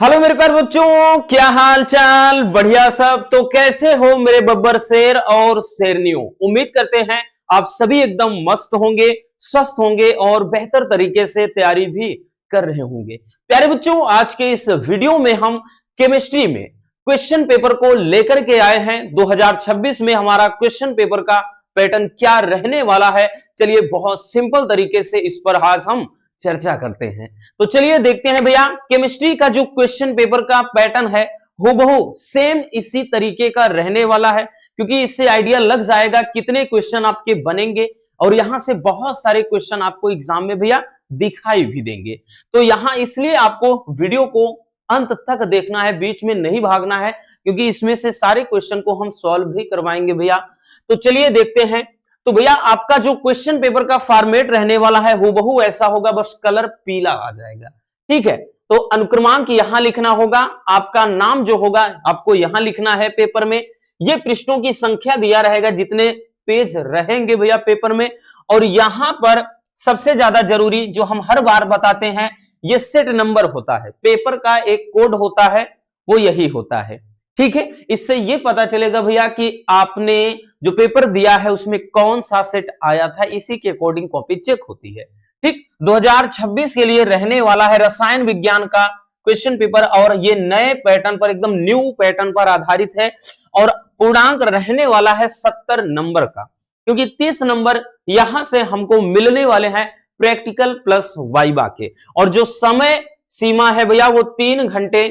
Hello मेरे प्यारे बच्चों, क्या हाल चाल? बढ़िया सब। तो कैसे हो मेरे बब्बर शेर और शेरनियों? उम्मीद करते हैं आप सभी एकदम मस्त होंगे, स्वस्थ होंगे और बेहतर तरीके से तैयारी भी कर रहे होंगे। प्यारे बच्चों, आज के इस वीडियो में हम केमिस्ट्री में क्वेश्चन पेपर को लेकर के आए हैं। 2026 में हमारा क्वेश्चन पेपर का पैटर्न क्या रहने वाला है, चलिए बहुत सिंपल तरीके से इस पर आज हम चर्चा करते हैं। तो चलिए देखते हैं भैया, केमिस्ट्री का जो क्वेश्चन पेपर का पैटर्न है हूबहू सेम इसी तरीके का रहने वाला है, क्योंकि इससे आइडिया लग जाएगा कितने क्वेश्चन आपके बनेंगे और यहां से बहुत सारे क्वेश्चन आपको एग्जाम में भैया दिखाई भी देंगे। तो यहां इसलिए आपको वीडियो को अंत तक देखना है, बीच में नहीं भागना है, क्योंकि इसमें से सारे क्वेश्चन को हम सॉल्व भी करवाएंगे भैया। तो चलिए देखते हैं। तो भैया आपका जो क्वेश्चन पेपर का फॉर्मेट रहने वाला है हूबहू ऐसा होगा, बस कलर पीला आ जाएगा। ठीक है, तो अनुक्रमांक यहां लिखना होगा, आपका नाम जो होगा आपको यहां लिखना है पेपर में। ये पृष्ठों की संख्या दिया रहेगा, जितने पेज रहेंगे भैया पेपर में। और यहां पर सबसे ज्यादा जरूरी जो हम हर बार बताते हैं, ये सेट नंबर होता है, पेपर का एक कोड होता है, वो यही होता है। ठीक है, इससे ये पता चलेगा भैया कि आपने जो पेपर दिया है उसमें कौन सा सेट आया था, इसी के अकॉर्डिंग कॉपी चेक होती है। ठीक, 2026 के लिए रहने वाला है रसायन विज्ञान का क्वेश्चन पेपर, और ये नए पैटर्न पर, एकदम न्यू पैटर्न पर आधारित है। और पूर्णांक रहने वाला है 70 नंबर का, क्योंकि 30 नंबर यहां से हमको मिलने वाले हैं प्रैक्टिकल प्लस वाइवा के। और जो समय सीमा है भैया वो 3 घंटे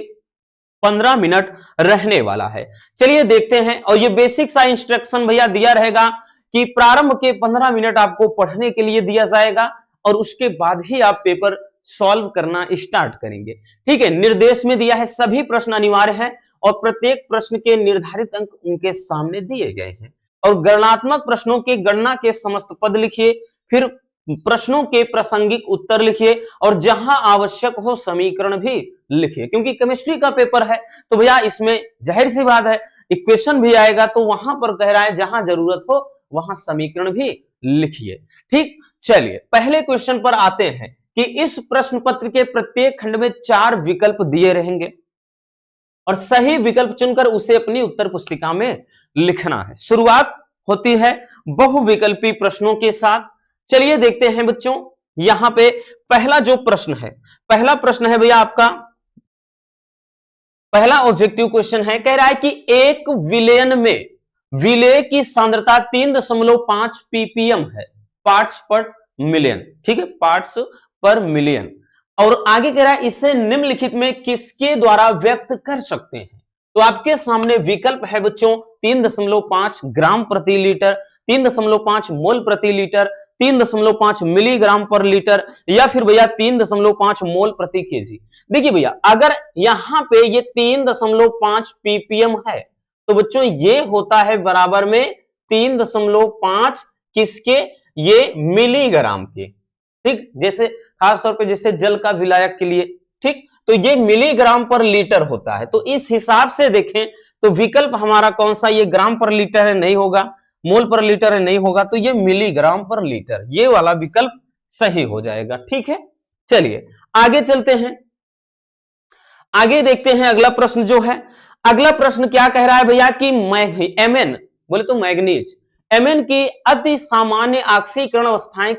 15 मिनट रहने वाला है। चलिए देखते हैं। और ये बेसिक सा इंस्ट्रक्शन भैया दिया रहेगा कि प्रारंभ के 15 मिनट आपको पढ़ने के लिए दिया जाएगा और उसके बाद ही आप पेपर सॉल्व करना स्टार्ट करेंगे। ठीक है, निर्देश में दिया है सभी प्रश्न अनिवार्य हैं और प्रत्येक प्रश्न के निर्धारित अंक उनके सामने दिए गए हैं। और गणनात्मक प्रश्नों के गणना के समस्त पद लिखिए, फिर प्रश्नों के प्रासंगिक उत्तर लिखिए और जहां आवश्यक हो समीकरण भी लिखिए, क्योंकि केमिस्ट्री का पेपर है तो भैया इसमें जाहिर सी बात है इक्वेशन भी आएगा, तो वहां पर कह रहा है जहां जरूरत हो वहां समीकरण भी लिखिए। ठीक, चलिए पहले क्वेश्चन पर आते हैं कि इस प्रश्न पत्र के प्रत्येक खंड में 4 विकल्प दिए रहेंगे और सही विकल्प चुनकर उसे अपनी उत्तर पुस्तिका में लिखना है। शुरुआत होती है बहुविकल्पी प्रश्नों के साथ। चलिए देखते हैं बच्चों, यहां पे पहला जो प्रश्न है, पहला प्रश्न है भैया आपका, पहला ऑब्जेक्टिव क्वेश्चन है, कह रहा है कि एक विलयन में विलेय की सांद्रता 3.5 ppm है, पार्ट्स पर मिलियन। ठीक है, पार्ट्स पर मिलियन। और आगे कह रहा है इसे निम्नलिखित में किसके द्वारा व्यक्त कर सकते हैं। तो आपके सामने विकल्प है बच्चों 3.5 ग्राम प्रति लीटर, 3.5 मोल प्रति लीटर, 3.5 मिलीग्राम पर लीटर, या फिर भैया 3.5 मोल प्रति केजी। देखिए भैया, अगर यहां पे ये 3.5 ppm है तो बच्चों ये होता है बराबर में 3.5 किसके, ये मिलीग्राम के। ठीक, जैसे खास तौर पे जैसे जल का विलायक के लिए। ठीक, तो ये मिलीग्राम पर लीटर होता है। तो इस हिसाब से देखें तो विकल्प हमारा कौन सा, ये ग्राम पर लीटर है नहीं होगा, मोल पर लीटर है नहीं होगा, तो ये मिलीग्राम पर लीटर, ये वाला विकल्प सही हो जाएगा। ठीक है, चलिए आगे चलते हैं, आगे देखते हैं अगला प्रश्न जो है। अगला प्रश्न क्या कह रहा है भैया कि एमएन, बोले तो मैग्नीज, एमएन की अति सामान्य ऑक्सीकरण अवस्थाएं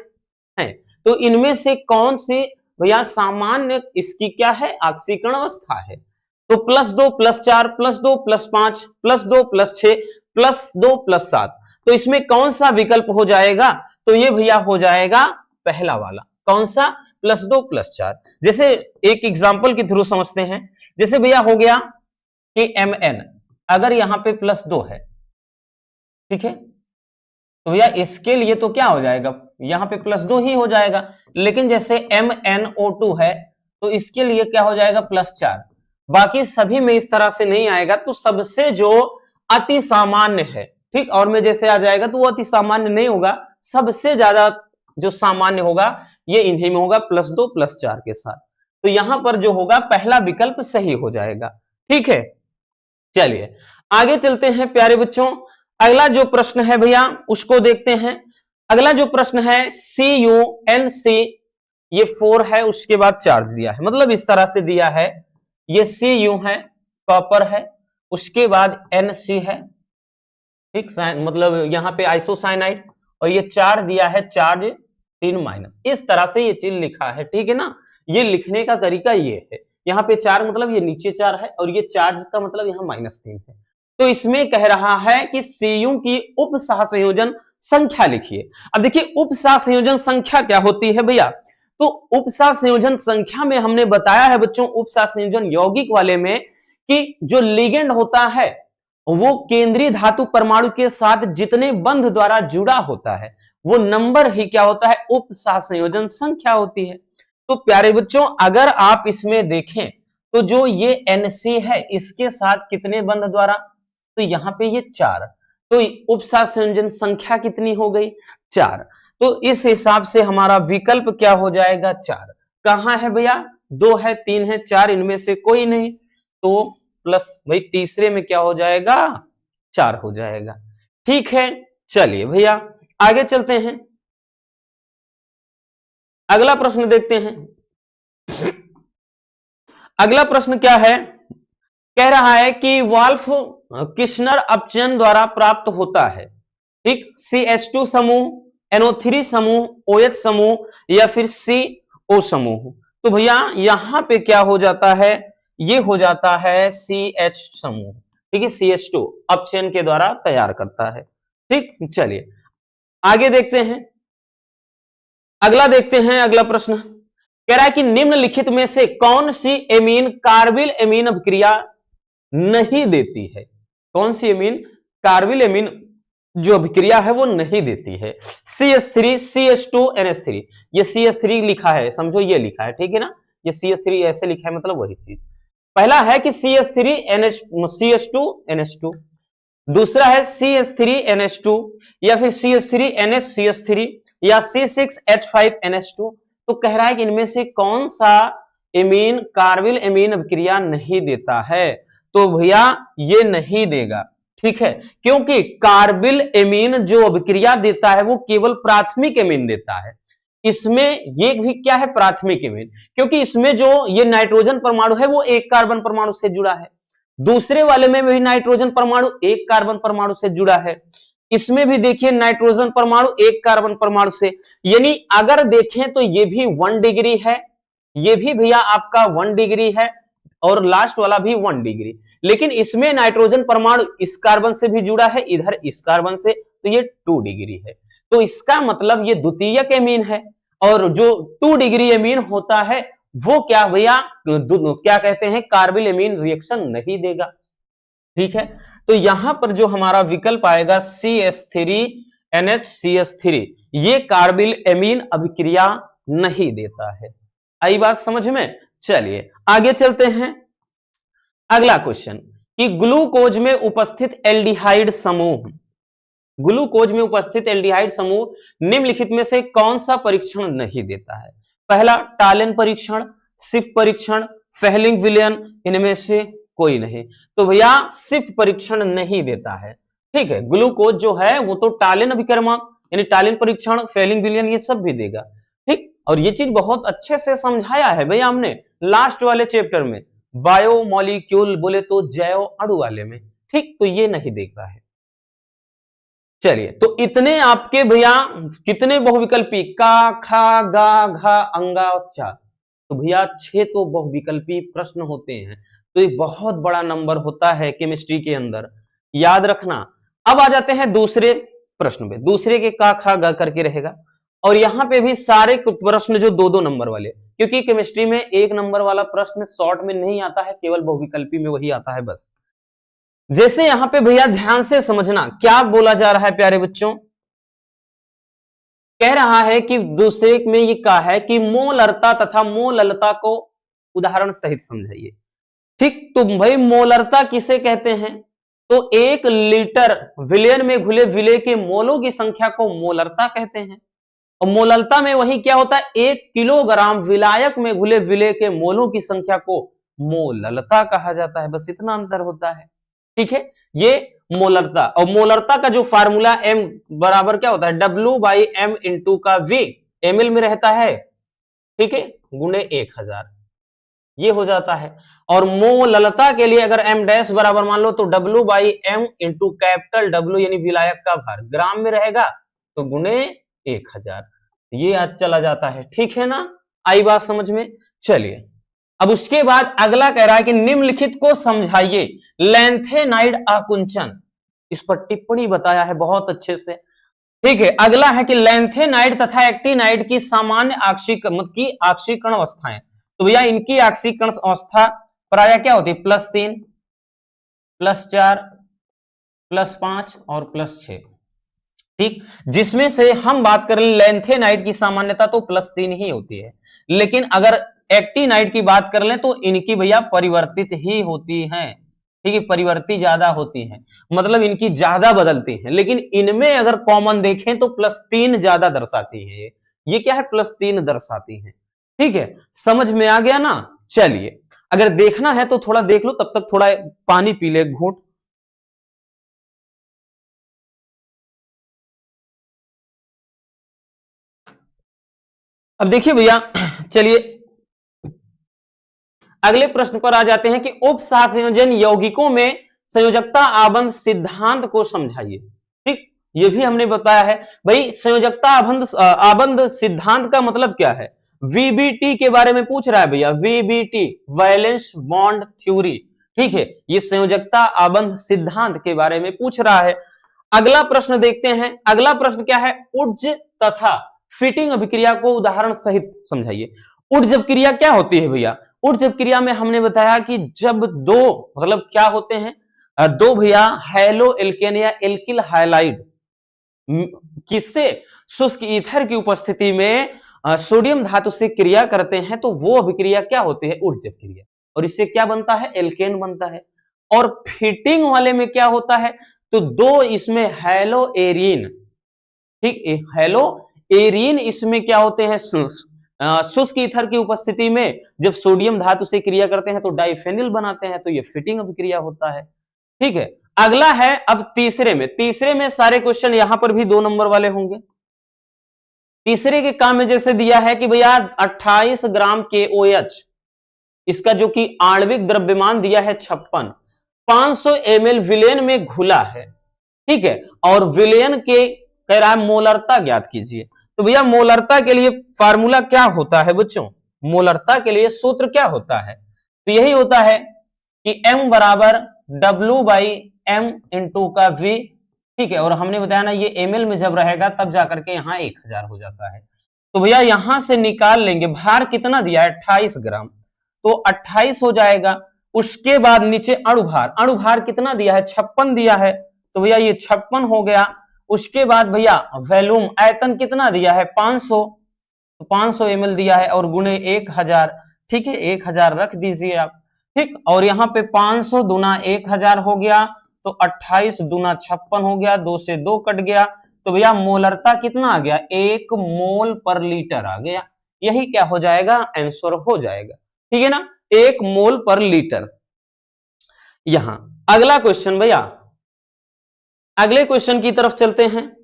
हैं, तो इनमें से कौन सी भैया सामान्य इसकी क्या है, ऑक्सीकरण अवस्था है। तो +2 +4 +2 +5 +2 +6 +2 +7, तो इसमें कौन सा विकल्प हो जाएगा, तो ये भैया हो जाएगा पहला वाला। कौन सा, +2 +4। जैसे एक एग्जांपल के थ्रू समझते हैं, जैसे भैया हो गया कि Mn, अगर यहां पे +2 है, ठीक है, तो भैया इसके लिए तो क्या हो जाएगा, यहां पे +2 ही हो जाएगा। लेकिन जैसे MnO2 है तो इसके लिए क्या हो जाएगा, +4। बाकी सभी में इस तरह से नहीं आएगा, तो सबसे जो अति सामान्य है, ठीक, और में जैसे आ जाएगा तो वो अति सामान्य नहीं होगा, सबसे ज्यादा जो सामान्य होगा ये इन्हीं में होगा, +2 +4 के साथ। तो यहां पर जो होगा पहला विकल्प सही हो जाएगा। ठीक है, चलिए आगे चलते हैं प्यारे बच्चों। अगला जो प्रश्न है भैया उसको देखते हैं। अगला जो प्रश्न है CuNC, ये 4 है, उसके बाद चार्ज दिया है, मतलब इस तरह से दिया है ये Cu है, कॉपर है, उसके बाद Nc है, ठीक, मतलब यहाँ पे आइसोसाइनाइड, और ये चार्ज दिया है, चार्ज 3 इस तरह से ये चीज लिखा है, ठीक है ना। ये लिखने का तरीका ये है, यहाँ पे 4 मतलब ये नीचे 4 है, और ये चार्ज का मतलब यहाँ -3 है। तो इसमें कह रहा है कि Cu की उप सहसंयोजन संख्या लिखिए। अब देखिए उप सहसंयोजन संख्या क्या होती है भैया, तो उप सहसंयोजन संख्या में हमने बताया है बच्चों, उप सहसंयोजन यौगिक वाले में कि जो लिगेंड होता है वो केंद्रीय धातु परमाणु के साथ जितने बंध द्वारा जुड़ा होता है वो नंबर ही क्या होता है, उप सहसंयोजन संख्या होती है। तो प्यारे बच्चों अगर आप इसमें देखें तो जो ये Nc है इसके साथ कितने बंध द्वारा, तो यहाँ पे ये 4, तो उप सहसंयोजन संख्या कितनी हो गई, 4। तो इस हिसाब से हमारा विकल्प क्या हो जाएगा, 4। कहां है भैया, 2 है, 3 है, 4, इनमें से कोई नहीं, तो प्लस भाई तीसरे में क्या हो जाएगा, 4 हो जाएगा। ठीक है, चलिए भैया आगे चलते हैं, अगला प्रश्न देखते हैं। अगला प्रश्न क्या है, कह रहा है कि वाल्फ किश्नर अपचयन द्वारा प्राप्त होता है, ठीक, CH2 समूह, NO3 समूह, OH समूह या फिर CO समूह। तो भैया यहां पे क्या हो जाता है, ये हो जाता है CH समूह, ठीक है, CH2 अपचयन के द्वारा तैयार करता है। ठीक, चलिए आगे देखते हैं, अगला देखते हैं, अगला प्रश्न कह रहा है कि निम्नलिखित में से कौन सी एमीन कार्बिल एमीन अभिक्रिया नहीं देती है, कौन सी एमीन कार्बिल एमीन जो अभिक्रिया है वो नहीं देती है। CH3 CH2 NH3, ये CH3 लिखा है, समझो ये लिखा है, ठीक है ना, ये CH3 ऐसे लिखा है, मतलब वही चीज। पहला है कि CH3 NH CH2 NH2, दूसरा है CH3 NH2 या फिर CH3 NH CH3 या C6H5 NH2। तो कह रहा है कि इनमें से कौन सा एमीन कार्बिल एमीन अभिक्रिया नहीं देता है, तो भैया ये नहीं देगा, ठीक है, क्योंकि कार्बिल एमीन जो अभिक्रिया देता है वो केवल प्राथमिक एमीन देता है, इसमें ये भी क्या है, प्राथमिक एमीन, क्योंकि इसमें जो ये नाइट्रोजन परमाणु है वो एक कार्बन परमाणु से जुड़ा है, दूसरे वाले में भी नाइट्रोजन परमाणु एक कार्बन परमाणु से जुड़ा है, इसमें भी देखिए नाइट्रोजन परमाणु एक कार्बन परमाणु से, यानी अगर देखें तो ये भी 1 डिग्री है, ये भी भैया आपका 1 डिग्री है, और लास्ट वाला भी 1 डिग्री, लेकिन इसमें नाइट्रोजन परमाणु इस कार्बन से भी जुड़ा है, इधर इस कार्बन से, तो ये 2 डिग्री है, तो इसका मतलब ये द्वितीयक एमीन है, और जो 2 डिग्री एमीन होता है वो क्या भैया, क्या कहते हैं, कार्बिल एमीन रिएक्शन नहीं देगा। ठीक है, तो यहां पर जो हमारा विकल्प आएगा CH3 NHCH3, ये कार्बिल एमीन अभिक्रिया नहीं देता है। आई बात समझ में, चलिए आगे चलते हैं, अगला क्वेश्चन कि ग्लूकोज में उपस्थित एल्डिहाइड समूह, ग्लूकोज में उपस्थित एल्डिहाइड समूह निम्नलिखित में से कौन सा परीक्षण नहीं देता है। पहला टालेन परीक्षण, सिफ परीक्षण, फेहलिंग विलयन, इनमें से कोई नहीं, तो भैया सिफ परीक्षण नहीं देता है। ठीक है, ग्लूकोज जो है वो तो टालेन अभिकर्मक यानी टालेन परीक्षण, फेहलिंग विलयन ये सब भी देगा। ठीक, और ये चीज बहुत अच्छे से समझाया है भैया हमने लास्ट वाले चैप्टर में, बायोमोलिक्यूल बोले तो जैव अणु वाले में। ठीक, तो ये नहीं देखता है। चलिए, तो इतने आपके भैया कितने बहुविकल्पी, का, खा, गा, घा, अंगा, चा, तो भैया 6 तो बहुविकल्पी प्रश्न होते हैं, तो एक बहुत बड़ा नंबर होता है केमिस्ट्री के अंदर, याद रखना। अब आ जाते हैं दूसरे प्रश्न पे, दूसरे के का, खा, गा करके रहेगा, और यहां पे भी सारे प्रश्न जो 2-2 नंबर वाले, क्योंकि केमिस्ट्री में 1 नंबर वाला प्रश्न शॉर्ट में नहीं आता है, केवल बहुविकल्पी में वही आता है बस। जैसे यहां पे भैया ध्यान से समझना क्या बोला जा रहा है प्यारे बच्चों, कह रहा है कि दूसरे में ये कहा है कि मोलरता तथा मोललता को उदाहरण सहित समझाइए। ठीक, तो भाई मोलरता किसे कहते हैं, तो 1 लीटर विलयन में घुले विलय के मोलों की संख्या को मोलरता कहते हैं, और मोललता में वही क्या होता है, 1 किलोग्राम विलायक में घुले विलय के मोलों की संख्या को मोललता कहा जाता है, बस इतना अंतर होता है। ठीक है, ये मोलरता, और मोलरता का जो फार्मूला M बराबर क्या होता है, W/M इंटू का V, ml में रहता है, ठीक है, गुणे 1000। ये हो जाता है। और मोललता के लिए अगर m डैश बराबर मान लो तो W by M into capital W यानी विलायक का भार, ग्राम में रहेगा तो गुणे 1000, ये आज चला जाता है। ठीक है ना, आई बात समझ में। चलिए अब उसके बाद अगला कह रहा है कि निम्नलिखित को समझाइए। लैंथेनाइड आकुंचन, इस पर टिप्पणी बताया है बहुत अच्छे से। ठीक है, अगला है कि लैंथेनाइड तथा एक्टिनाइड की सामान्य आक्सीकरण अवस्थाएं। तो भैया इनकी आक्सीकरण अवस्था प्रायः क्या होती है, +3, +4, +5 और +6। ठीक, जिसमें से हम बात करें लैंथेनाइड की सामान्यता तो +3 ही होती है, लेकिन अगर एक्टिनाइड की बात कर लें तो इनकी भैया परिवर्तित ही होती है। ठीक है, परिवर्ती ज्यादा होती है, मतलब इनकी ज्यादा बदलती है, लेकिन इनमें अगर कॉमन देखें तो +3 ज्यादा दर्शाती है। ये क्या है, +3 दर्शाती है। ठीक है, समझ में आ गया ना। चलिए अगर देखना है तो थोड़ा देख लो, तब तक थोड़ा पानी पी ले घूंट। अब देखिए भैया, चलिए अगले प्रश्न पर आ जाते हैं कि उप सहसंयोजन यौगिकों में संयोजकता आबंध सिद्धांत को समझाइए। ठीक, ये भी हमने बताया है भाई। संयोजकता आबंध सिद्धांत का मतलब क्या है, वीबीटी के बारे में पूछ रहा है भैया, वीबीटी वैलेंस बॉन्ड थ्योरी। ठीक है, ये संयोजकता आबंध सिद्धांत के बारे में पूछ रहा है। अगला प्रश्न देखते हैं। अगला प्रश्न क्या है, ऊर्ज तथा फिटिंग अभिक्रिया को उदाहरण सहित समझाइए। ऊर्ज अभिक्रिया क्या होती है भैया, ऊर्ज अभिक्रिया में हमने बताया कि जब दो मतलब क्या होते हैं, दो भैया हैलो एल्केन या एल्किल हाइलाइड किससे, शुष्क ईथर की उपस्थिति में सोडियम धातु से क्रिया करते हैं तो वो अभिक्रिया क्या होती है, ऊर्ज अभिक्रिया। और इससे क्या बनता है, एल्केन बनता है। और फिटिंग वाले में क्या होता है, तो दो इसमें हैलो एरीन, ठीक, हेलो एरीन इसमें क्या होते हैं, शुष्क ईथर की उपस्थिति में जब सोडियम धातु से क्रिया करते हैं तो डाइफेनिल बनाते हैं, तो ये फिटिंग अभिक्रिया होता है। ठीक है, अगला है अब तीसरे में सारे क्वेश्चन यहां पर भी 2 नंबर वाले होंगे। तीसरे के काम में जैसे दिया है कि भैया 28 ग्राम KOH, इसका जो कि आणविक द्रव्यमान दिया है 56, 500 ml विलेन में घुला है। ठीक है, और विलेन के कह रहा है मोलरता ज्ञात कीजिए। तो भैया मोलरता के लिए फार्मूला क्या होता है बच्चों, मोलरता के लिए सूत्र क्या होता है, तो यही होता है कि M बराबर W बाई एम इंटू का V। ठीक है, और हमने बताया ना ये ml में जब रहेगा तब जाकर के यहाँ 1000 हो जाता है। तो भैया यहां से निकाल लेंगे, भार कितना दिया है 28 ग्राम, तो 28 हो जाएगा। उसके बाद नीचे अणुभार कितना दिया है, 56 दिया है, तो भैया ये 56 हो गया। उसके बाद भैया वॉल्यूम आयतन कितना दिया है 500, तो 500 ml दिया है और गुणे 1000। ठीक है, 1000 रख दीजिए आप। ठीक, और यहाँ पे 500 दूना 1000 हो गया, तो 28 दूना 56 हो गया, 2 से 2 कट गया, तो भैया मोलरता कितना आ गया, 1 मोल पर लीटर आ गया। यही क्या हो जाएगा, आंसर हो जाएगा। ठीक है ना, 1 मोल पर लीटर। यहां अगला क्वेश्चन भैया, अगले क्वेश्चन की तरफ चलते हैं।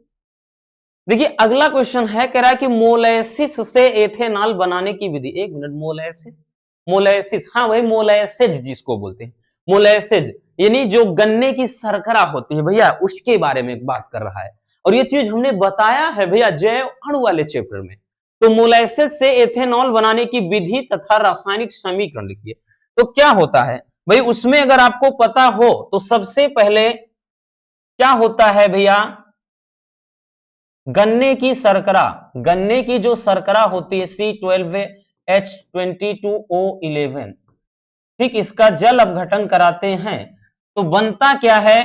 देखिए अगला क्वेश्चन है, कह रहा है कि मोलेसिस से एथेनॉल बनाने की विधि। एक मिनट, मोलेसिस, हाँ वही मोलेसेज जिसको बोलते हैं, मोलेसेज यानी जो गन्ने की शर्करा होती है भैया, उसके बारे में बात कर रहा है। और ये चीज हमने बताया है भैया जैव अणु वाले चैप्टर में। तो मोलेसेज से एथेनॉल बनाने की विधि तथा रासायनिक समीकरण लिखिए। तो क्या होता है भाई, उसमें अगर आपको पता हो तो सबसे पहले क्या होता है भैया, गन्ने की शर्करा, गन्ने की जो शर्करा होती है C12H22O11, ठीक, इसका जल अपघटन कराते हैं तो बनता क्या है,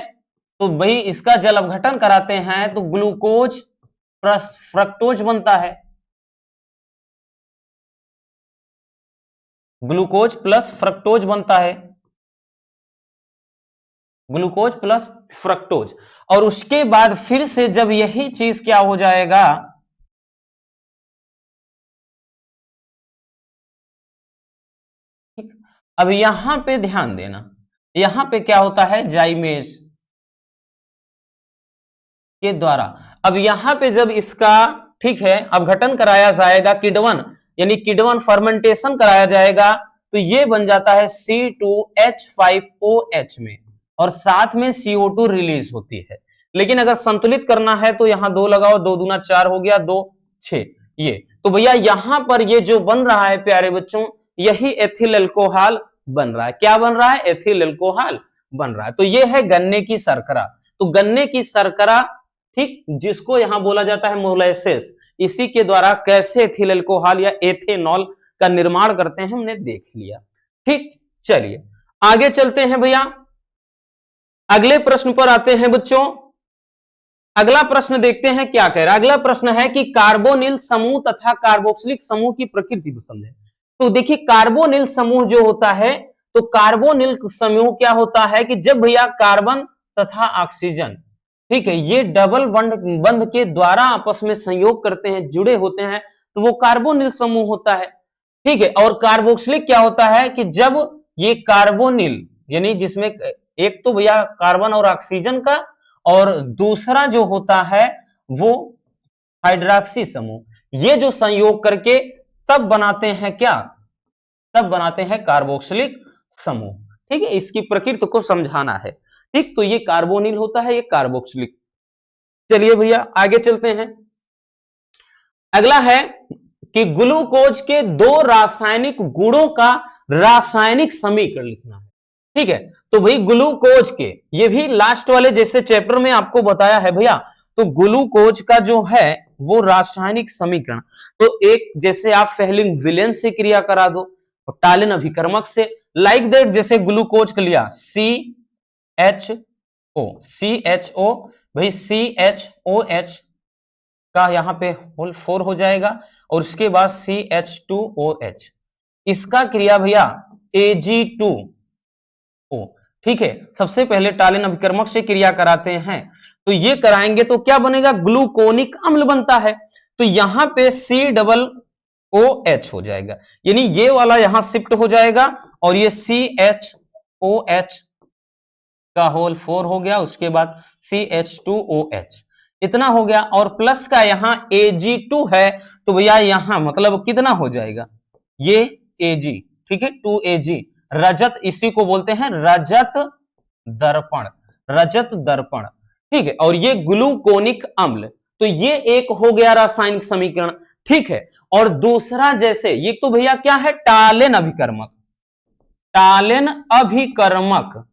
तो भाई इसका जल अपघटन कराते हैं तो ग्लूकोज प्लस फ्रक्टोज बनता है, ग्लूकोज प्लस फ्रक्टोज बनता है, ग्लूकोज प्लस फ्रक्टोज। और उसके बाद फिर से जब यही चीज क्या हो जाएगा, ठीक, अब यहां पे ध्यान देना, यहां पे क्या होता है, जाइमेज के द्वारा। अब यहां पे जब इसका, ठीक है, अपघटन कराया जाएगा, किण्वन यानी किण्वन फर्मेंटेशन कराया जाएगा, तो ये बन जाता है C2H5OH में, और साथ में CO2 रिलीज होती है। लेकिन अगर संतुलित करना है तो यहां 2 लगाओ, 2 दूना 4 हो गया, 2 6 ये। तो भैया यहां पर ये जो बन रहा है प्यारे बच्चों, यही एथिल अल्कोहल बन रहा है। क्या बन रहा है? एथिल अल्कोहल बन रहा है। तो ये है गन्ने की शर्करा। तो गन्ने की शर्करा, ठीक, जिसको यहां बोला जाता है मोलेसेस, इसी के द्वारा कैसे एथिल अल्कोहल या एथेनॉल का निर्माण करते हैं हमने देख लिया। ठीक, चलिए आगे चलते हैं भैया, अगले प्रश्न पर आते हैं बच्चों। अगला प्रश्न देखते हैं क्या कह रहा है। अगला प्रश्न है कि कार्बोनिल समूह तथा कार्बोक्सिलिक समूह की प्रकृति को समझें। तो देखिए कार्बोनिल समूह जो होता है, तो कार्बोनिल समूह क्या होता है कि जब भैया कार्बन तथा ऑक्सीजन, ठीक है, ये डबल बंध के द्वारा आपस में संयोग करते हैं, जुड़े होते हैं, तो वो कार्बोनिल समूह होता है। ठीक है, और कार्बोक्सिलिक क्या होता है कि जब ये कार्बोनिल यानी जिसमें एक तो भैया कार्बन और ऑक्सीजन का, और दूसरा जो होता है वो हाइड्रोक्सी समूह, ये जो संयोग करके तब बनाते हैं क्या? तब बनाते हैं कार्बोक्सिलिक समूह। ठीक है, इसकी प्रकृति को समझाना है। ठीक, तो ये कार्बोनिल होता है, ये कार्बोक्सिलिक। चलिए भैया आगे चलते हैं। अगला है कि ग्लूकोज के 2 रासायनिक गुणों का रासायनिक समीकरण लिखना है। ठीक है, तो भाई ग्लूकोज के, ये भी लास्ट वाले जैसे चैप्टर में आपको बताया है भैया, तो ग्लूकोज का जो है वो रासायनिक समीकरण, तो एक जैसे आप फेहलिंग विलेन से क्रिया करा दो, और टालिन अभिकर्मक से, लाइक दैट जैसे ग्लूकोज का लिया CHO भाई CHOH का यहां पे होल 4 हो जाएगा, और उसके बाद CH2OH, इसका क्रिया भैया Ag2O। ठीक है, सबसे पहले टालिन अभिकर्मक से क्रिया कराते हैं, तो ये कराएंगे तो क्या बनेगा? ग्लूकोनिक अम्ल बनता है। तो यहां पे COOH हो जाएगा, यानी ये वाला यहां शिफ्ट हो जाएगा, और ये CHOH का होल 4 हो गया, उसके बाद CH2OH, इतना हो गया, और प्लस का यहां Ag2 है, तो भैया यहां मतलब कितना हो जाएगा? ये Ag, ठीक है, 2Ag, रजत, इसी को बोलते हैं रजत दर्पण, रजत दर्पण। ठीक है, और ये ग्लूकोनिक अम्ल, तो ये एक हो गया रासायनिक समीकरण। ठीक है, और दूसरा जैसे ये तो भैया क्या है? टालेन अभिकर्मक, टालेन अभिकर्मक।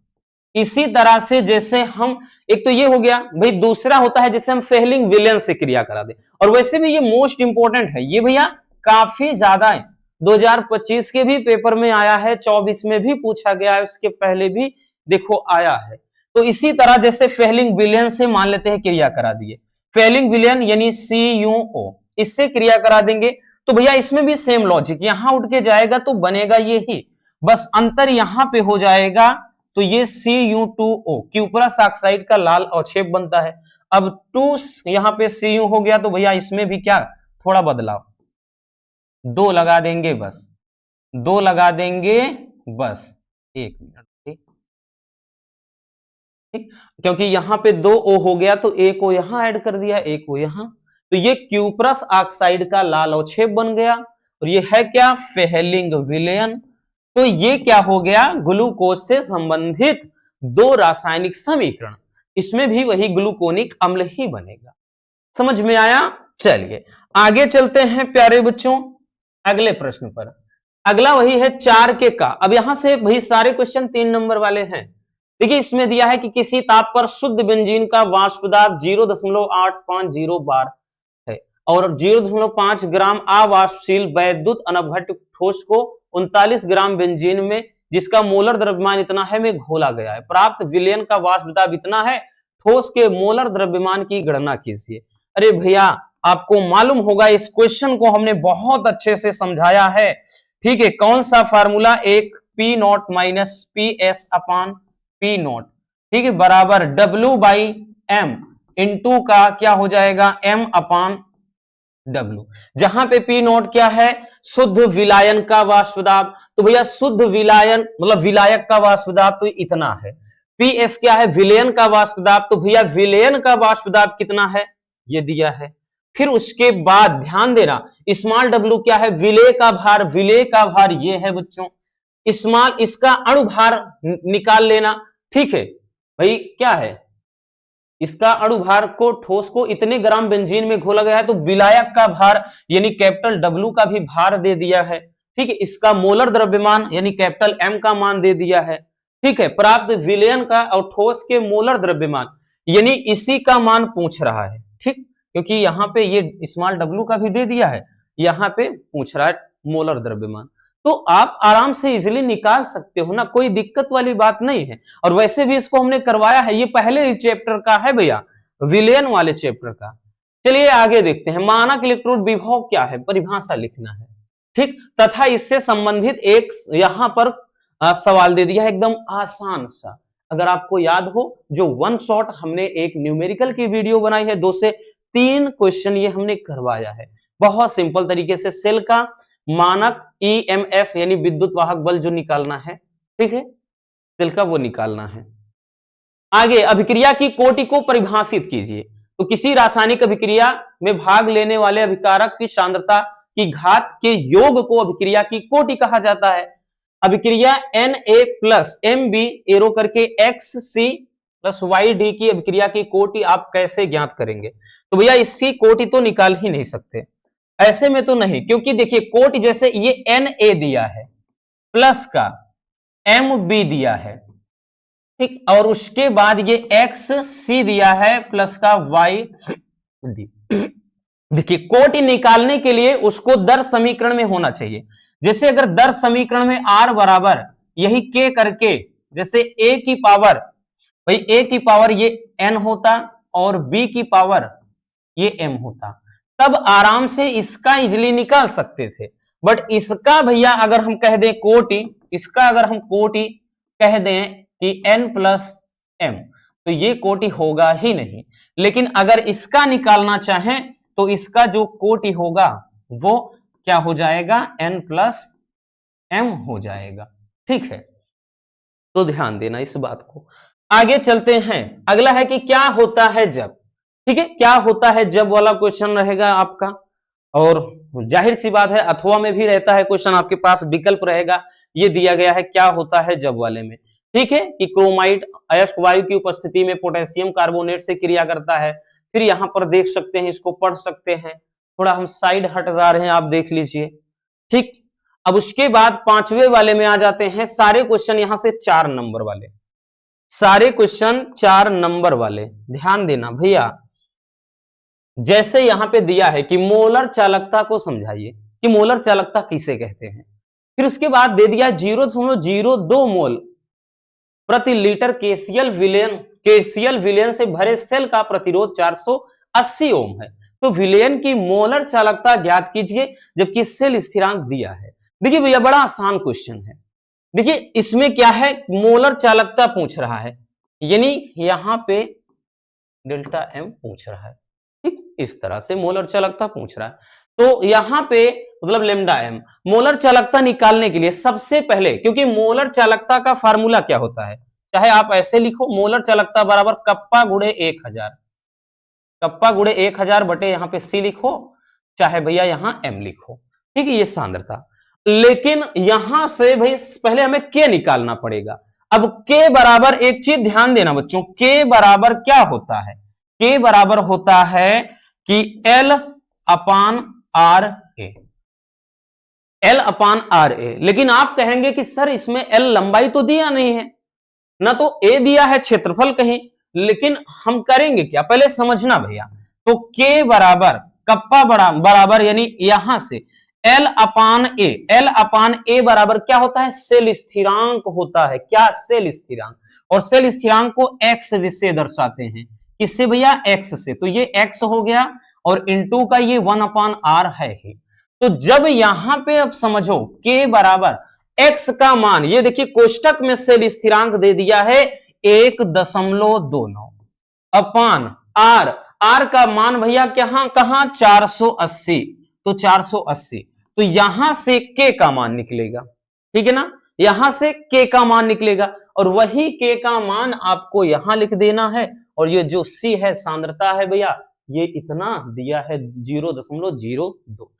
इसी तरह से जैसे हम, एक तो ये हो गया भाई, दूसरा होता है जैसे हम फेहलिंग विलेन से क्रिया करा दे, और वैसे भी ये मोस्ट इंपोर्टेंट है, ये भैया काफी ज्यादा है, 2025 के भी पेपर में आया है, 24 में भी पूछा गया है, उसके पहले भी देखो आया है। तो इसी तरह जैसे फेहलिंग विलेन से मान लेते हैं क्रिया करा दिए, फेहलिंग विलेन यानी CuO, इससे क्रिया करा देंगे, तो भैया इसमें भी सेम लॉजिक, यहां उठ के जाएगा तो बनेगा ये ही, बस अंतर यहां पे हो जाएगा, तो ये Cu2O, क्यूपरस ऑक्साइड का लाल अवक्षेप बनता है। अब 2 यहां पे Cu हो गया, तो भैया इसमें भी क्या थोड़ा बदलाव, 2 लगा देंगे बस, 2 लगा देंगे बस, 1 मिनट, ठीक, क्योंकि यहां पे 2 O हो गया, तो 1 O यहां ऐड कर दिया, 1 O यहां, तो ये क्यूपरस ऑक्साइड का लाल अवक्षेप बन गया, और ये है क्या? Fehling villain. तो ये क्या हो गया? ग्लूकोज से संबंधित 2 रासायनिक समीकरण, इसमें भी वही ग्लूकोनिक अम्ल ही बनेगा। समझ में आया? चलिए आगे चलते हैं प्यारे बच्चों अगले प्रश्न पर। अगला वही है 4 के का। अब यहां से भाई सारे क्वेश्चन 3 नंबर वाले हैं। देखिए इसमें दिया है कि किसी ताप पर शुद्ध बेंजीन का वाष्प दाब 0.850 बार है, और 0.5 ग्राम अवाष्पशील वैद्युत अनवघट ठोस को 39 ग्राम बेंजीन में, जिसका मोलर द्रव्यमान इतना है, में घोला गया है। प्राप्त विलयन का वाष्प दाब इतना है, ठोस के मोलर द्रव्यमान की गणना कीजिए। अरे भैया आपको मालूम होगा इस क्वेश्चन को हमने बहुत अच्छे से समझाया है। ठीक है, कौन सा फार्मूला? एक P0 माइनस PS अपान P0, ठीक है, बराबर W/M इंटू का क्या हो जाएगा? M अपान W, जहां पे P0 क्या है? शुद्ध विलायन का वाष्प दाब, तो भैया शुद्ध विलायन मतलब विलायक का वाष्प दाब तो इतना है। PS क्या है? विलयन का वाष्प दाब, तो भैया विलयन का वाष्प दाब कितना है? ये दिया है। फिर उसके बाद ध्यान देना, स्मॉल w क्या है? विलेय का भार, विलेय का भार ये है बच्चों। स्मॉल इसका अणुभार निकाल लेना। ठीक है भाई, क्या है इसका अणुभार को ठोस को इतने ग्राम बेंजीन में घोला गया है, तो विलायक का भार यानी कैपिटल डब्ल्यू का भी भार दे दिया है। ठीक है, इसका मोलर द्रव्यमान यानी कैपिटल एम का मान दे दिया है। ठीक है, प्राप्त विलयन का और ठोस के मोलर द्रव्यमान यानी इसी का मान पूछ रहा है। ठीक, क्योंकि यहाँ पे ये स्मॉल डब्ल्यू का भी दे दिया है, यहाँ पे पूछ रहा है मोलर द्रव्यमान, तो आप आराम से इजिली निकाल सकते हो ना, कोई दिक्कत वाली बात नहीं है। और वैसे भी इसको हमने करवाया है, ये पहले ही चैप्टर का है भैया, विलयन वाले चैप्टर का। चलिए आगे देखते हैं, मानक इलेक्ट्रोड विभव क्या है, परिभाषा लिखना है। ठीक, तथा इससे संबंधित एक यहां पर सवाल दे दिया है एकदम आसान सा, अगर आपको याद हो, जो वन शॉट हमने एक न्यूमेरिकल की वीडियो बनाई है, 2 से 3 क्वेश्चन ये हमने करवाया है बहुत सिंपल तरीके से। सेल का मानक ईएमएफ यानी विद्युत वाहक बल जो निकालना है, ठीक है, सेल का वो निकालना है। आगे अभिक्रिया की कोटि को परिभाषित कीजिए। तो किसी रासायनिक अभिक्रिया में भाग लेने वाले अभिकारक की सांद्रता की घात के योग को अभिक्रिया की कोटि कहा जाता है। अभिक्रिया Na plus M B arrow करके XC प्लस YD की अभिक्रिया की कोटि आप कैसे ज्ञात करेंगे? तो भैया इसकी कोटि तो निकाल ही नहीं सकते, ऐसे में तो नहीं, क्योंकि देखिए कोटि जैसे ये Na दिया है प्लस का MB दिया है, ठीक, और उसके बाद ये XC दिया है प्लस का YD। देखिए कोटि निकालने के लिए उसको दर समीकरण में होना चाहिए। जैसे अगर दर समीकरण में R बराबर यही K करके, जैसे A की पावर, भाई A की पावर ये N होता और B की पावर ये M होता, तब आराम से इसका इजिली निकाल सकते थे। बट इसका भैया अगर हम कह दें कोटि, इसका अगर हम कोटि कह दें कि N प्लस M, तो ये कोटि होगा ही नहीं। लेकिन अगर इसका निकालना चाहें तो इसका जो कोटि होगा वो क्या हो जाएगा, N प्लस M हो जाएगा। ठीक है, तो ध्यान देना इस बात को। आगे चलते हैं, अगला है कि क्या होता है जब। ठीक है, क्या होता है जब वाला क्वेश्चन रहेगा आपका, और जाहिर सी बात है अथवा में भी रहता है क्वेश्चन, आपके पास विकल्प रहेगा, ये दिया गया है क्या होता है जब वाले में। ठीक है, कि क्रोमाइड अयस्क वायु की उपस्थिति में पोटेशियम कार्बोनेट से क्रिया करता है। फिर यहां पर देख सकते हैं, इसको पढ़ सकते हैं, थोड़ा हम साइड हट जा रहे हैं, आप देख लीजिए। ठीक, अब उसके बाद 5वें वाले में आ जाते हैं। सारे क्वेश्चन यहां से 4 नंबर वाले, सारे क्वेश्चन 4 नंबर वाले, ध्यान देना भैया। जैसे यहां पे दिया है कि मोलर चालकता को समझाइए कि मोलर चालकता किसे कहते हैं। फिर उसके बाद दे दिया 0.02 मोल प्रति लीटर केसीएल विलयन से भरे सेल का प्रतिरोध 480 ओम है। तो विलयन की मोलर चालकता ज्ञात कीजिए, जबकि सेल स्थिरांक दिया है। देखिए भैया बड़ा आसान क्वेश्चन है। देखिए इसमें क्या है, मोलर चालकता पूछ रहा है, यानी यहां पे डेल्टा एम पूछ रहा है। ठीक, इस तरह से मोलर चालकता पूछ रहा है, तो यहां पे मतलब लेमडा एम। मोलर चालकता निकालने के लिए सबसे पहले, क्योंकि मोलर चालकता का फार्मूला क्या होता है, चाहे आप ऐसे लिखो, मोलर चालकता बराबर कप्पा गुणे 1000, कप्पा गुणे 1000 बटे यहाँ पे C लिखो, चाहे भैया यहाँ M लिखो। ठीक है, ये सांद्रता। लेकिन यहां से भाई पहले हमें K निकालना पड़ेगा। अब K बराबर, एक चीज ध्यान देना बच्चों, K बराबर क्या होता है, K बराबर होता है कि L upon R A, L upon R A. लेकिन आप कहेंगे कि सर इसमें L लंबाई तो दिया नहीं है ना, तो A दिया है क्षेत्रफल कहीं, लेकिन हम करेंगे क्या, पहले समझना भैया। तो K बराबर कप्पा बराबर यानी यहां से L अपान ए, L अपान ए बराबर क्या होता है, सेल स्थिरांक होता है। क्या, सेल स्थिरांक। और सेल स्थिरांक को x से दर्शाते हैं, किससे भैया, x से। तो ये x हो गया और इनटू का ये 1 अपान आर है ही। तो जब यहां पे अब समझो K बराबर x का मान, ये देखिए कोष्टक में सेल स्थिरांक दे दिया है 1.29 अपान r, r का मान भैया कहां 480, तो 480, तो यहां से K का मान निकलेगा। ठीक है ना, यहां से K का मान निकलेगा और वही K का मान आपको यहां लिख देना है। और ये जो C है सांद्रता है भैया, ये इतना दिया है 0.02।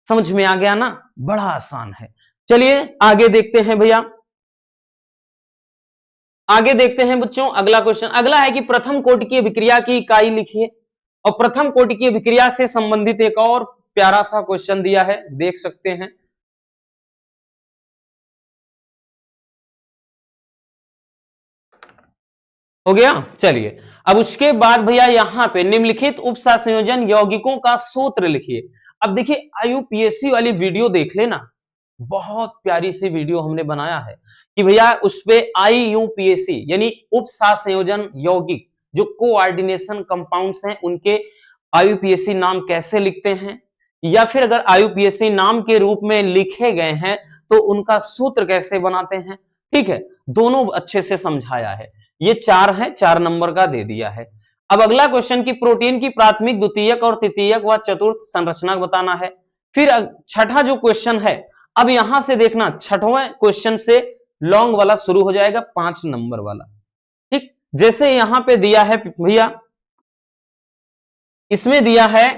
समझ में आ गया ना, बड़ा आसान है। चलिए आगे देखते हैं भैया, आगे देखते हैं बच्चों अगला क्वेश्चन। अगला है कि प्रथम कोटि की अभिक्रिया की इकाई लिखिए। और प्रथम कोटि की अभिक्रिया से संबंधित एक और प्यारा सा क्वेश्चन दिया है, देख सकते हैं। हो गया, चलिए। अब उसके बाद भैया यहां पे निम्नलिखित उपसंयोजन यौगिकों का सूत्र लिखिए। अब देखिए आईयूपीएससी वाली वीडियो देख लेना, बहुत प्यारी सी वीडियो हमने बनाया है कि भैया उस पे आईयूपीएसी यानी उपसंयोजन यौगिक जो कोऑर्डिनेशन कंपाउंड्स हैं उनके आईयूपीएसी नाम कैसे लिखते हैं, या फिर अगर आईयूपीएसी नाम के रूप में लिखे गए हैं तो उनका सूत्र कैसे बनाते हैं। ठीक है, दोनों अच्छे से समझाया है। ये 4 है, 4 नंबर का दे दिया है। अब अगला क्वेश्चन की प्रोटीन की प्राथमिक, द्वितीयक और तृतीयक व चतुर्थ संरचना बताना है। फिर छठा जो क्वेश्चन है, अब यहां से देखना छठवें क्वेश्चन से लॉन्ग वाला शुरू हो जाएगा, 5 नंबर वाला। ठीक, जैसे यहां पे दिया है भैया, इसमें दिया है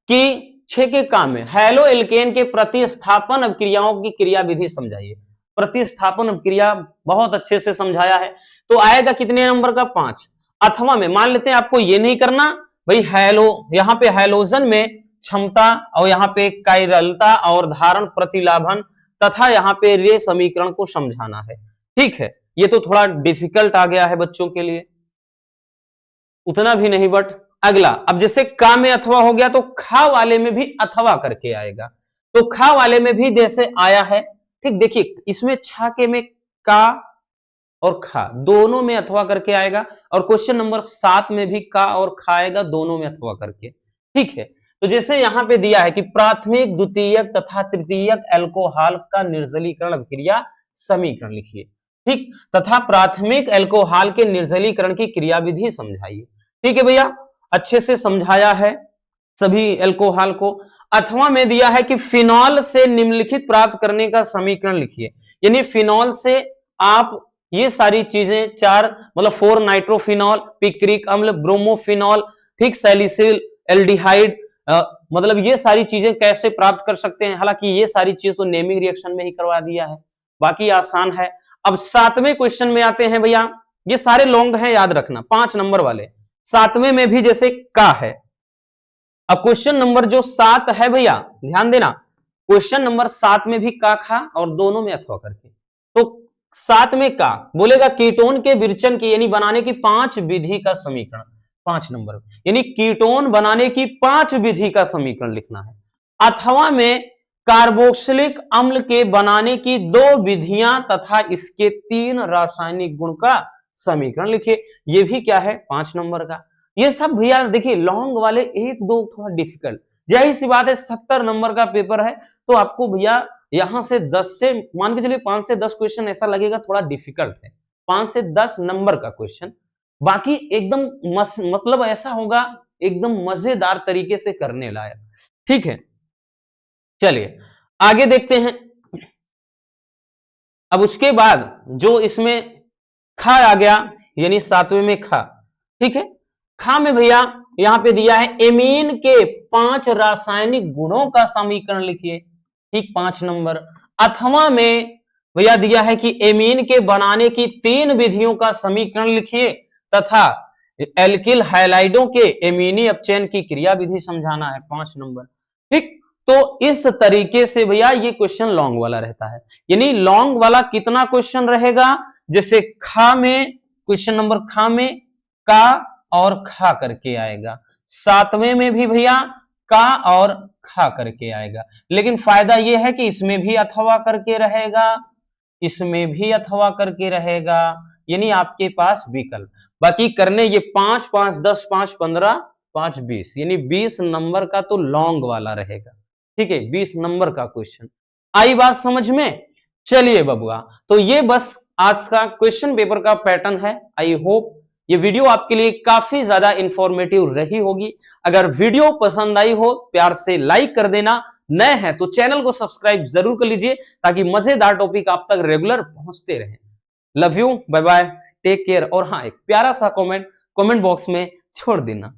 कि 6 के काम में हैलो एल्केन के प्रतिस्थापन अभिक्रियाओं की क्रिया विधि समझाइए। प्रतिस्थापन अभिक्रिया बहुत अच्छे से समझाया है, तो आएगा कितने नंबर का, 5। अथवा में मान लेते हैं आपको ये नहीं करना भाई, हैलो यहां पे हैलोजन में क्षमता और यहां पे कायरलता और धारण प्रतिलाभन तथा यहां पे रे समीकरण को समझाना है। ठीक है, ये तो थोड़ा डिफिकल्ट आ गया है बच्चों के लिए, उतना भी नहीं। बट अगला, अब जैसे का में अथवा हो गया तो खा वाले में भी अथवा करके आएगा, तो खा वाले में भी जैसे आया है। ठीक, देखिए इसमें छाके में का और खा दोनों में अथवा करके आएगा, और क्वेश्चन नंबर 7 में भी का और खा आएगा, दोनों में अथवा करके। ठीक है, तो जैसे यहां पे दिया है कि प्राथमिक, द्वितीयक तथा तृतीयक एल्कोहल का निर्जलीकरण अभिक्रिया समीकरण लिखिए। ठीक, तथा प्राथमिक एल्कोहल के निर्जलीकरण की क्रिया विधि समझाइए। ठीक है भैया, अच्छे से समझाया है सभी एल्कोहल को। अथवा में दिया है कि फिनॉल से निम्नलिखित प्राप्त करने का समीकरण लिखिए। यानी फिनॉल से आप ये सारी चीजें 4 मतलब 4 नाइट्रोफिनॉल, पिक्रिक अम्ल, ब्रोमोफिनॉल, ठीक, सैलिसिल एल्डिहाइड, मतलब ये सारी चीजें कैसे प्राप्त कर सकते हैं। हालांकि ये सारी चीज तो नेमिंग रिएक्शन में ही करवा दिया है, बाकी आसान है। अब 7वें क्वेश्चन में आते हैं भैया, ये सारे लॉन्ग हैं, याद रखना 5 नंबर वाले। 7वें में भी जैसे का है। अब क्वेश्चन नंबर जो 7 है भैया, ध्यान देना, क्वेश्चन नंबर 7 में भी का खा और दोनों में अथवा करके। तो 7 में का बोलेगा कीटोन के विरचन की यानी बनाने की 5 विधि का समीकरण, 5 नंबर, यानी कीटोन बनाने की 5 विधि का समीकरण लिखना है। अथवा में कार्बोक्सिलिक अम्ल के बनाने की 2 विधियां तथा इसके 3 रासायनिक गुण का समीकरण लिखिए। ये भी क्या है, 5 नंबर का। ये सब भैया देखिए लॉन्ग वाले 1-2 थोड़ा डिफिकल्ट, जाहिर सी बात है 70 नंबर का पेपर है, तो आपको भैया यहां से 10 से मान के चलिए 5 से 10 क्वेश्चन ऐसा लगेगा थोड़ा डिफिकल्ट है, 5 से 10 नंबर का क्वेश्चन। बाकी एकदम मतलब ऐसा होगा एकदम मजेदार तरीके से करने लायक। ठीक है, चलिए आगे देखते हैं। अब उसके बाद जो इसमें खा आ गया, यानी 7वें में खा। ठीक है, खा में भैया यहां पे दिया है एमीन के 5 रासायनिक गुणों का समीकरण लिखिए। ठीक, 5 नंबर। अथवा में भैया दिया है कि एमीन के बनाने की 3 विधियों का समीकरण लिखिए तथा एल्किल हैलाइडों के एमीनी अपचयन की क्रिया विधि समझाना है, 5 नंबर। ठीक, तो इस तरीके से भैया ये क्वेश्चन लॉन्ग वाला रहता है। यानी लॉन्ग वाला कितना क्वेश्चन रहेगा, जैसे खा में क्वेश्चन नंबर खा में का और खा करके आएगा, 7वें में भी भैया का और खा करके आएगा। लेकिन फायदा यह है कि इसमें भी अथवा करके रहेगा, इसमें भी अथवा करके रहेगा, यानी आपके पास विकल्प। बाकी करने ये 5, 5, 10, 5, 15, 5, 20, यानी 20 नंबर का तो लॉन्ग वाला रहेगा। ठीक है, 20 नंबर का क्वेश्चन। आई बात समझ में? चलिए बबुआ, तो ये बस आज का क्वेश्चन पेपर का पैटर्न है। आई होप ये वीडियो आपके लिए काफी ज्यादा इंफॉर्मेटिव रही होगी। अगर वीडियो पसंद आई हो प्यार से लाइक कर देना, नए हैं तो चैनल को सब्सक्राइब जरूर कर लीजिए ताकि मजेदार टॉपिक आप तक रेगुलर पहुंचते रहे। Love you, bye bye, take care. और हाँ, एक प्यारा सा कमेंट बॉक्स में छोड़ देना।